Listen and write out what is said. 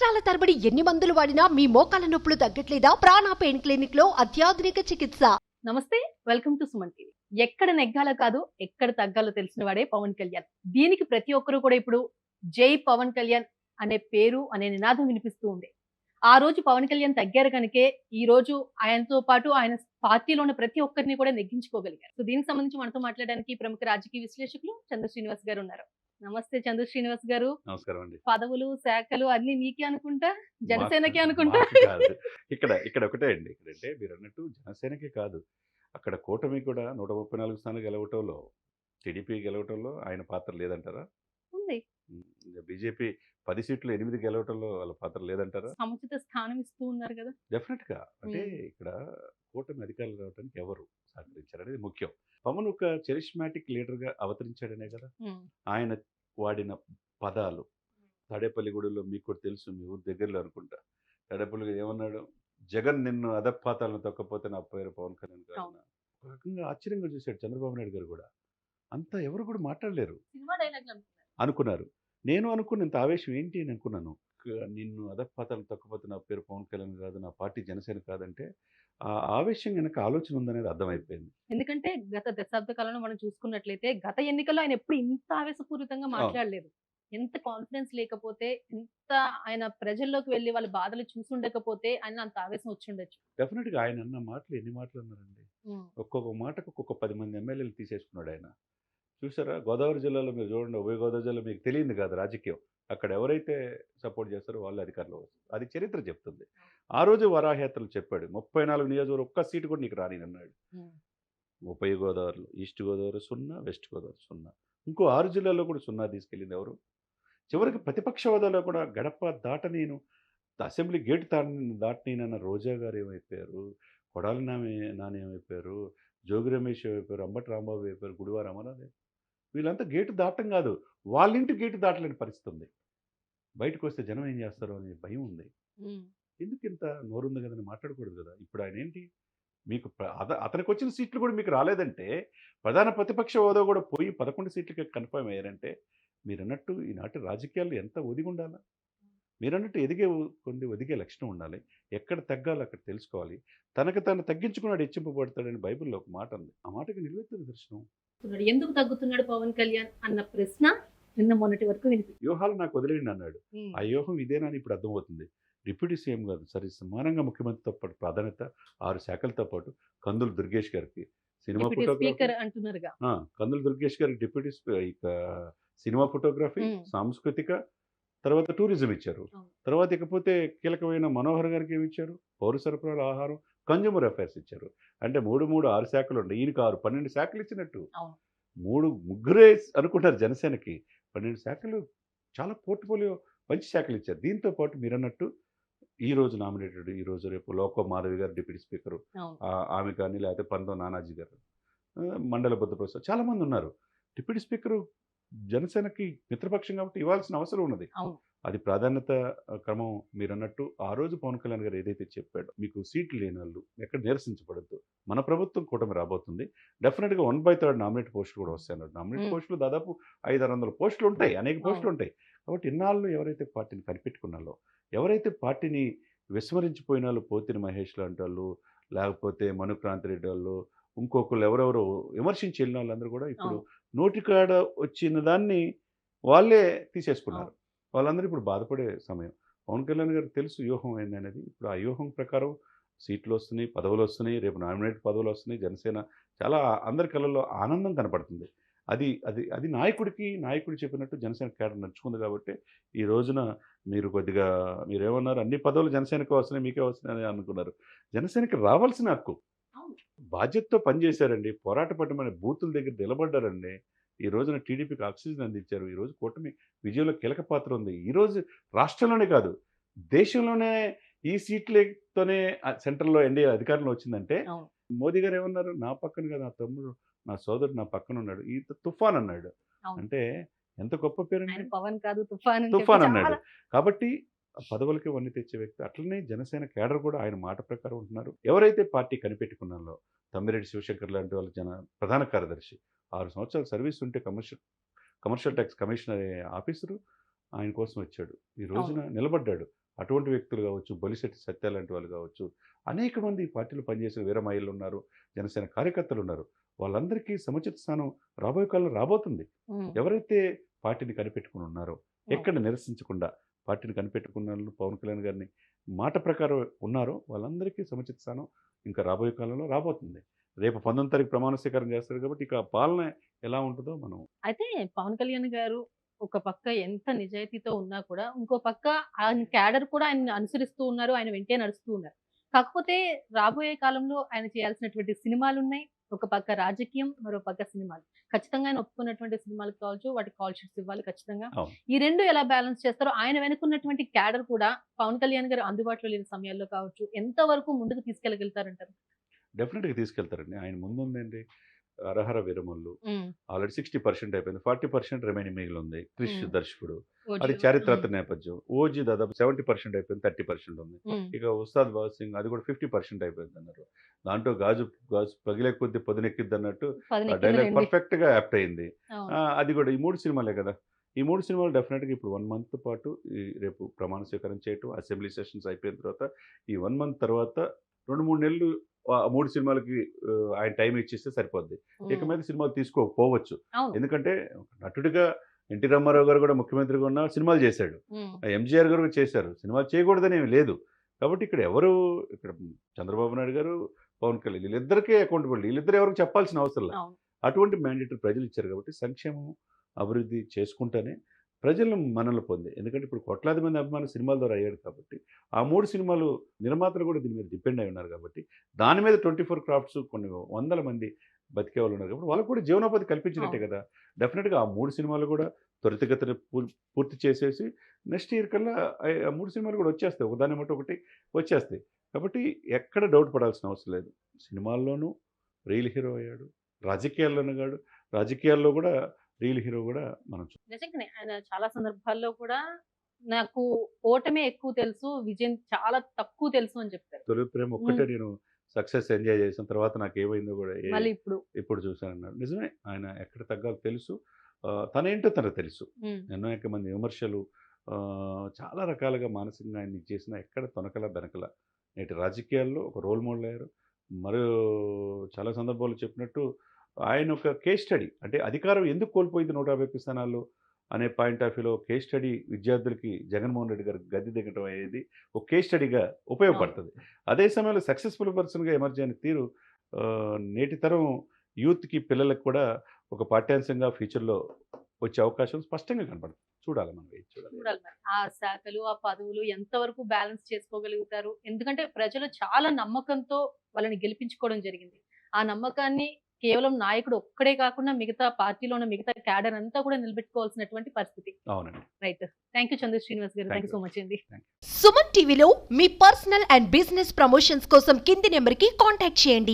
సంవత్సరాల తరబడి ఎన్ని మందులు వాడినా మీ మోకాల నొప్పులు తగ్గట్లేదా? ప్రాణ పెయిన్ క్లినిక్ లో అత్యాధునిక చికిత్స. నమస్తే, వెల్కమ్ టు సుమన్ టీవీ. ఎక్కడ నెగ్గాలో కాదు, ఎక్కడ తగ్గాలో తెలిసిన వాడే పవన్ కళ్యాణ్. దీనికి ప్రతి ఒక్కరు కూడా ఇప్పుడు జై పవన్ కళ్యాణ్ అనే పేరు అనే నినాదం వినిపిస్తూ ఉంది. ఆ రోజు పవన్ కళ్యాణ్ తగ్గారు కనుకే ఈ రోజు ఆయనతో పాటు ఆయన పార్టీలో ఉన్న ప్రతి ఒక్కరిని కూడా నెగ్గించుకోగలిగారు. సో దీనికి సంబంధించి మనతో మాట్లాడడానికి ప్రముఖ రాజకీయ విశ్లేషకులు చంద్ర శ్రీనివాస్ గారు ఉన్నారు. నమస్తే చంద్ర శ్రీనివాస్ గారు. నమస్కారం అండి. పదవులు శాఖలు అన్ని నీకే అనుకుంటా, జనసేనకే అనుకుంటా. ఇక్కడ ఇక్కడ ఒకటే అండి. ఇక్కడంటే మీరు అన్నట్టు జనసేనకే కాదు, అక్కడ కూటమి కూడా 134 స్థానాలు గెలవటంలో, టీడీపీ గెలవటంలో ఆయన పాత్ర లేదంటారా? ఉంది. బీజేపీ 10 సీట్లు 8 గెలవటంలో వాళ్ళ పాత్ర లేదంటారా? సముచిత స్థానం ఇస్తూ ఉన్నారు కదా. డెఫినెట్గా. అంటే ఇక్కడ కూటమి అధికారులు రావడానికి ఎవరు సహకరించారు అనేది ముఖ్యం. పవన్ ఒక చరిష్మాటిక్ లీడర్గా అవతరించాడనే కదా ఆయన వాడిన పదాలు. తాడేపల్లిగూడెలో మీకు కూడా తెలుసు, మీ ఊరు దగ్గరలో అనుకుంటా. తాడేపల్లి ఏమన్నాడు? జగన్ నిన్ను అధపాతాలను తొక్కపోతే నా పేరు పవన్ కళ్యాణ్ గారు. ఒక రకంగా ఆశ్చర్యంగా చూశాడు చంద్రబాబు నాయుడు గారు కూడా. అంతా ఎవరు కూడా మాట్లాడలేరు అనుకున్నారు. నేను అనుకున్న ఇంత ఆవేశం ఏంటి అని అనుకున్నాను. నిన్ను అధపాతాలను తొక్కపోతే నా పేరు పవన్ కళ్యాణ్ కాదు, నా పార్టీ జనసేన కాదంటే ఆ ఆవేశం వెనక ఆలోచన ఉందనేది అర్థమైపోయింది. ఎందుకంటే గత దశాబ్ద కాలంలో మనం చూసుకున్నట్లయితే గత ఎన్నికల్లో ఆయన ఎప్పుడు ఇంత ఆవేశపూరితంగా మాట్లాడలేదు. ఎంత కాన్ఫిడెన్స్ లేకపోతే, ఎంత ఆయన ప్రజల్లోకి వెళ్ళి వాళ్ళ బాధలు చూసుండకపోతే ఆయన అంత ఆవేశం వచ్చి ఉండొచ్చు. డెఫినెట్గా ఆయన అన్న మాటలు ఎన్ని మాటలు అన్నారండి. ఒక్కొక్క మాటకు ఒక్కొక్క 10 మంది ఎమ్మెల్యేలు తీసేసుకున్నాడు ఆయన. చూసారా, గోదావరి జిల్లాలో మీరు చూడండి, ఉభయ గోదావరి జిల్లా మీకు తెలియదు కాదు రాజకీయం. అక్కడ ఎవరైతే సపోర్ట్ చేస్తారో వాళ్ళు అధికారంలో వస్తారు. అది చరిత్ర చెప్తుంది. ఆ రోజు వరాహయాత్రలు చెప్పాడు, 34 నియోజకవర్గం ఒక్క సీటు కూడా నీకు రాని అన్నాడు. ఉభయ గోదావరిలో ఈస్ట్ గోదావరి 0, వెస్ట్ గోదావరి 0, ఇంకో 6 జిల్లాల్లో కూడా 0 తీసుకెళ్ళింది ఎవరు? చివరికి ప్రతిపక్ష హోదాలో కూడా గడప దాటనేను, అసెంబ్లీ గేట్ దాటనేనన్న రోజా గారు ఏమైపోయారు, కొడాలి నాని ఏమైపోయారు, జోగి రమేష్ అయిపోయారు, అంబటి రాంబాబు అయిపోయారు, గుడివార అమరాదే. వీళ్ళంతా గేటు దాటం కాదు, వాళ్ళ ఇంటి గేటు దాటలేని పరిస్థితి ఉంది. బయటకు వస్తే జనం ఏం చేస్తారో అనే భయం ఉంది. ఎందుకు ఇంత నోరుంది కదని మాట్లాడకూడదు కదా. ఇప్పుడు ఆయన ఏంటి, మీకు అతనికి వచ్చిన సీట్లు కూడా మీకు రాలేదంటే, ప్రధాన ప్రతిపక్ష హోదా కూడా పోయి 11 సీట్లకి కన్ఫర్మ్ అయ్యారంటే, మీరన్నట్టు ఈనాటి రాజకీయాలు ఎంత ఒదిగి ఉండాలా? మీరన్నట్టు ఎదిగే కొన్ని ఒదిగే లక్షణం ఉండాలి. ఎక్కడ తగ్గాలో అక్కడ తెలుసుకోవాలి. తనకు తాను తగ్గించుకున్నాడు హెచ్చింపబడతాడని బైబిల్లో ఒక మాట ఉంది. ఆ మాటకి నిలువెత్తు దర్శనం. ఎందుకు తగ్గుతున్నాడు పవన్ కళ్యాణ్ అన్న ప్రశ్న నిన్న మొన్నటి వరకు వినిపించింది. వ్యూహాలు నాకు వదిలేయండి అన్నాడు. ఆ వ్యూహం ఇదేనని ఇప్పుడు అర్థమవుతుంది. డిప్యూటీ సీఎం కాదు, సరే సమానంగా ముఖ్యమంత్రితో పాటు ప్రాధాన్యత 6 శాఖలతో పాటు కందులు దుర్గేష్ గారికి సినిమా ఫోటోగ్రఫీ అంటున్నారుగా. కందులు దుర్గేష్ గారికి డిప్యూటీ సినిమా ఫోటోగ్రఫీ, సాంస్కృతిక, తర్వాత టూరిజం ఇచ్చారు. తర్వాత ఇకపోతే కీలకమైన మనోహర్ గారికి ఏమి ఇచ్చారు? పౌర సరఫరాల, ఆహారం, కన్జ్యూమర్ అఫైర్స్ ఇచ్చారు. అంటే 6 శాఖలు ఉంటాయి. ఈయనకి 12 శాఖలు ఇచ్చినట్టు. ముగ్గురే అనుకుంటారు జనసేనకి. 12 శాఖలు, చాలా పోర్ట్ఫోలియో మంచి శాఖలు ఇచ్చారు. దీంతో పాటు మీరన్నట్టు ఈ రోజు నామినేటెడ్, ఈ రోజు రేపు లోకో మాధవి గారు డిప్యూటీ స్పీకరు, ఆమె కానీ, లేకపోతే పంతం నానాజీ గారు, మండల బుద్ధప్రసాద్, చాలామంది ఉన్నారు. డిప్యూటీ స్పీకరు జనసేనకి మిత్రపక్షం కాబట్టి ఇవ్వాల్సిన అవసరం ఉన్నది. అది ప్రాధాన్యత క్రమం. మీరు అన్నట్టు ఆ రోజు పవన్ కళ్యాణ్ గారు ఏదైతే చెప్పాడో, మీకు సీట్లు లేని వాళ్ళు ఎక్కడ నిరసించబడద్దు, మన ప్రభుత్వం కూటమి రాబోతుంది, డెఫినెట్గా 1/3 నామినేట్ పోస్టులు కూడా వస్తాయి అన్నాడు. నామినేట్ పోస్టులు దాదాపు 500-600 పోస్టులు ఉంటాయి, అనేక పోస్టులు ఉంటాయి. కాబట్టి ఇన్నాళ్ళు ఎవరైతే పార్టీని కనిపెట్టుకున్నారో, ఎవరైతే పార్టీని విస్మరించిపోయినాలో, పోతిని మహేష్ లాంటి వాళ్ళు, లేకపోతే మనుక్రాంతి రెడ్డి వాళ్ళు, ఇంకొకళ్ళు ఎవరెవరు విమర్శించి వెళ్ళిన వాళ్ళందరూ కూడా ఇప్పుడు నోటికాడ వచ్చిన దాన్ని వాళ్ళే తీసేసుకున్నారు. వాళ్ళందరూ ఇప్పుడు బాధపడే సమయం. పవన్ కళ్యాణ్ గారికి తెలుసు వ్యూహం ఏంటనేది. ఇప్పుడు ఆ వ్యూహం ప్రకారం సీట్లు వస్తున్నాయి, పదవులు వస్తున్నాయి, రేపు నామినేట్ పదవులు వస్తున్నాయి. జనసేన చాలా అందరి కళ్ళల్లో ఆనందం కనపడుతుంది. అది అది అది నాయకుడు చెప్పినట్టు జనసేన కేడర్ నడుచుకుంది. కాబట్టి ఈ రోజున మీరు కొద్దిగా మీరేమన్నారు, అన్ని పదవులు జనసేనకు వస్తున్నాయి, మీకే వస్తున్నాయని అనుకున్నారు. జనసేనకి రావాల్సిన హక్కు, బాధ్యతతో పనిచేశారండి. పోరాట పట్టమని బూతుల దగ్గర నిలబడ్డారండి. ఈ రోజున టీడీపీకి ఆక్సిజన్ అందించారు. ఈరోజు కూటమి విజయంలో కీలక పాత్ర ఉంది. ఈరోజు రాష్ట్రంలోనే కాదు, దేశంలోనే ఈ సీట్లతోనే సెంట్రల్లో ఎన్డీఏ అధికారంలో వచ్చిందంటే, మోదీ గారు ఏమన్నారు, నా పక్కన కదా నా తమ్ముడు, నా సోదరుడు నా పక్కన ఉన్నాడు, ఈ తుఫాన్ అన్నాడు. అంటే ఎంత గొప్ప పేరండి, పవన్ కాదు తుఫాన్ అన్నాడు. కాబట్టి పదవులకి వన్నీ తెచ్చే వ్యక్తి. అట్లనే జనసేన కేడర్ కూడా ఆయన మాట ప్రకారం ఉంటున్నారు. ఎవరైతే పార్టీ కనిపెట్టుకున్నారో, తమ్మిరెడ్డి శివశంకర్ లాంటి వాళ్ళు ప్రధాన కార్యదర్శి, 6 సంవత్సరాల సర్వీస్ ఉంటే కమర్షియల్ ట్యాక్స్ కమిషనర్ ఆఫీసరు ఆయన కోసం వచ్చాడు. ఈ రోజున నిలబడ్డాడు. అటువంటి వ్యక్తులు కావచ్చు, బొలిశెట్టి సత్య లాంటి వాళ్ళు కావచ్చు, అనేక మంది ఈ పార్టీలో పనిచేసిన వీర మహిళలు ఉన్నారు, జనసేన కార్యకర్తలు ఉన్నారు. వాళ్ళందరికీ సముచిత స్థానం రాబోయే కాలంలో రాబోతుంది. ఎవరైతే పార్టీని కనిపెట్టుకుని ఉన్నారో, ఎక్కడ నిరసించకుండా పార్టీని కనిపెట్టుకున్న వాళ్ళు పవన్ కళ్యాణ్ గారిని మాట ప్రకారం ఉన్నారో వాళ్ళందరికీ సముచిత స్థానం ఇంకా రాబోయే కాలంలో రాబోతుంది. రేపు 19 తారీఖు ప్రమాణ స్వీకారం చేస్తారు కాబట్టి ఇక పాలన ఎలా ఉంటుందో మనం అయితే పవన్ కళ్యాణ్ గారు ఒక పక్క ఎంత నిజాయితీతో ఉన్నా కూడా ఇంకో పక్క ఆయన క్యాడర్ కూడా ఆయన అనుసరిస్తూ ఉన్నారు, ఆయన వెంటే నడుస్తూ ఉన్నారు. కాకపోతే రాబోయే కాలంలో ఆయన చేయాల్సినటువంటి సినిమాలు ఉన్నాయి, ఒక పక్క రాజకీయం, మరో పక్క సినిమాలు. ఖచ్చితంగా ఆయన ఒప్పుకున్నటువంటి సినిమాలు కావచ్చు, వాటికి కాల్ షీట్స్ ఇవ్వాలి ఖచ్చితంగా. అవును. ఈ రెండు ఎలా బ్యాలెన్స్ చేస్తారో, ఆయన వెనుకున్నటువంటి క్యాడర్ కూడా పవన్ కళ్యాణ్ గారు అందుబాటులో లేని సమయాల్లో కావచ్చు ఎంత వరకు ముందుకు తీసుకెళ్ళగలుగుతారంటారు? డెఫినెట్గా తీసుకెళ్తారండి. ఆయన ముందుందండి అరహర వీరమల్లు ఆల్రెడీ 60% అయిపోయింది, 40% రిమైనింగ్ మిగిలి ఉంది. క్రిష్ దర్శకుడు, అది చారిత్రాత్మక నేపథ్యం. ఓజీ దాదాపు 70% అయిపోయింది, 30% ఉంది. ఇక ఉస్తాద్ భగత్ సింగ్ అది కూడా 50% అయిపోయింది అన్నారు. దాంట్లో గాజు గాజు పగిలే కొద్ది పొదినెక్కిద్ది అన్నట్టు డైలాగ్ పర్ఫెక్ట్ గా యాప్ట్ అయింది. అది కూడా ఈ 3 సినిమాలే కదా. ఈ 3 సినిమాలు డెఫినెట్గా ఇప్పుడు 1 మంత్ పాటు రేపు ప్రమాణ స్వీకారం చేయటం, అసెంబ్లీ సెషన్స్ అయిపోయిన తర్వాత ఈ 1 మంత్ తర్వాత 2-3 నెలలు 3 సినిమాలకి ఆయన టైం ఇచ్చేస్తే సరిపోద్ది. ఇక మీద సినిమాలు తీసుకోకపోవచ్చు. ఎందుకంటే నటుడిగా ఎన్టీ రామారావు గారు కూడా ముఖ్యమంత్రిగా ఉన్న సినిమాలు చేశాడు, ఎంజీఆర్ గారు చేశారు, సినిమాలు చేయకూడదని ఏమి లేదు. కాబట్టి ఇక్కడ చంద్రబాబు నాయుడు గారు, పవన్ కళ్యాణ్ వీళ్ళిద్దరికే అకౌంటబిలిటీ, వీళ్ళిద్దరు ఎవరికి చెప్పాల్సిన అవసరం లేదు. అటువంటి మ్యాండేటరీ ప్రజలు ఇచ్చారు కాబట్టి సంక్షేమం అభివృద్ధి చేసుకుంటేనే ప్రజలను మనల్ని పొంది. ఎందుకంటే ఇప్పుడు కోట్లాది మంది అభిమానులు సినిమాల ద్వారా అయ్యాడు కాబట్టి ఆ 3 సినిమాలు నిర్మాతలు కూడా దీని మీద డిపెండ్ అయి ఉన్నారు కాబట్టి దాని మీద 24 క్రాఫ్ట్స్ కొన్ని వందల మంది బతికే వాళ్ళు ఉన్నారు కాబట్టి వాళ్ళకు కూడా జీవనోపాధి కల్పించినట్టే కదా. డెఫినెట్గా ఆ 3 సినిమాలు కూడా త్వరితగతిన పూర్తి చేసేసి నెక్స్ట్ ఇయర్ కల్లా ఆ 3 సినిమాలు కూడా వచ్చేస్తాయి, ఒకదాని మటు ఒకటి వచ్చేస్తాయి. కాబట్టి ఎక్కడ డౌట్ పడాల్సిన అవసరం లేదు. సినిమాల్లోనూ రియల్ హీరో అయ్యాడు, రాజకీయాల్లో కూడా రియల్ హీరో కూడా మనం నిజంగానే ఆయన చాలా సందర్భాల్లో కూడా నాకు ఓటమే ఎక్కువ తెలుసు, విజయం చాలా తక్కువ తెలుసు అని చెప్తారు. తొలి ప్రేమ ఒక్కటే నేను సక్సెస్ ఎంజాయ్ చేసిన తర్వాత నాకు ఏమైందో కూడా మళ్ళీ ఇప్పుడు చూసాను అన్నాడు. నిజమే, ఆయన ఎక్కడ తగ్గాలో తెలుసు, తనేంటో తనకు తెలుసు. అనేక మంది విమర్శలు చాలా రకాలుగా మానసికంగా ఆయన చేసిన ఎక్కడ తొనకల బెనకల నేటి రాజకీయాల్లో ఒక రోల్ మోడల్ అయ్యారు. మరో చాలా సందర్భాల్లో చెప్పినట్టు ఆయన ఒక కేస్ స్టడీ, అంటే అధికారం ఎందుకు కోల్పోయింది 150 స్థానాల్లో అనే పాయింట్ ఆఫ్ వ్యూలో కేస్ స్టడీ విద్యార్థులకి జగన్మోహన్ రెడ్డి గారు గద్దె దిగటం అనేది ఒక కేస్ స్టడీగా ఉపయోగపడుతుంది. అదే సమయంలో సక్సెస్ఫుల్ పర్సన్గా ఎమర్జ్ అయిన తీరు నేటి తరం యూత్కి, పిల్లలకు కూడా ఒక పాఠ్యాంశంగా ఫ్యూచర్లో వచ్చే అవకాశం స్పష్టంగా కనపడుతుంది. చూడాలి మనం, చూడాలి ఆ శాఖలు, ఆ పదవులు ఎంతవరకు బ్యాలెన్స్ చేసుకోగలుగుతారు. ఎందుకంటే ప్రజలు చాలా నమ్మకంతో వాళ్ళని గెలిపించుకోవడం జరిగింది. ఆ నమ్మకాన్ని కేవలం నాయకుడు ఒక్కడే కాకుండా మిగతా పార్టీలో ఉన్న మిగతా క్యాడర్ అంతా కూడా నిలబెట్టుకోవాల్సినటువంటి పరిస్థితి. అవునండి. రైట్. థ్యాంక్ యూ చంద్ర శ్రీనివాస్ గారు, థ్యాంక్ యూ సో మచ్ అండి. సుమన్ టీవీలో మీ పర్సనల్ అండ్ బిజినెస్ ప్రమోషన్స్ కోసం కింది నెంబర్కి కాంటాక్ట్ చేయండి.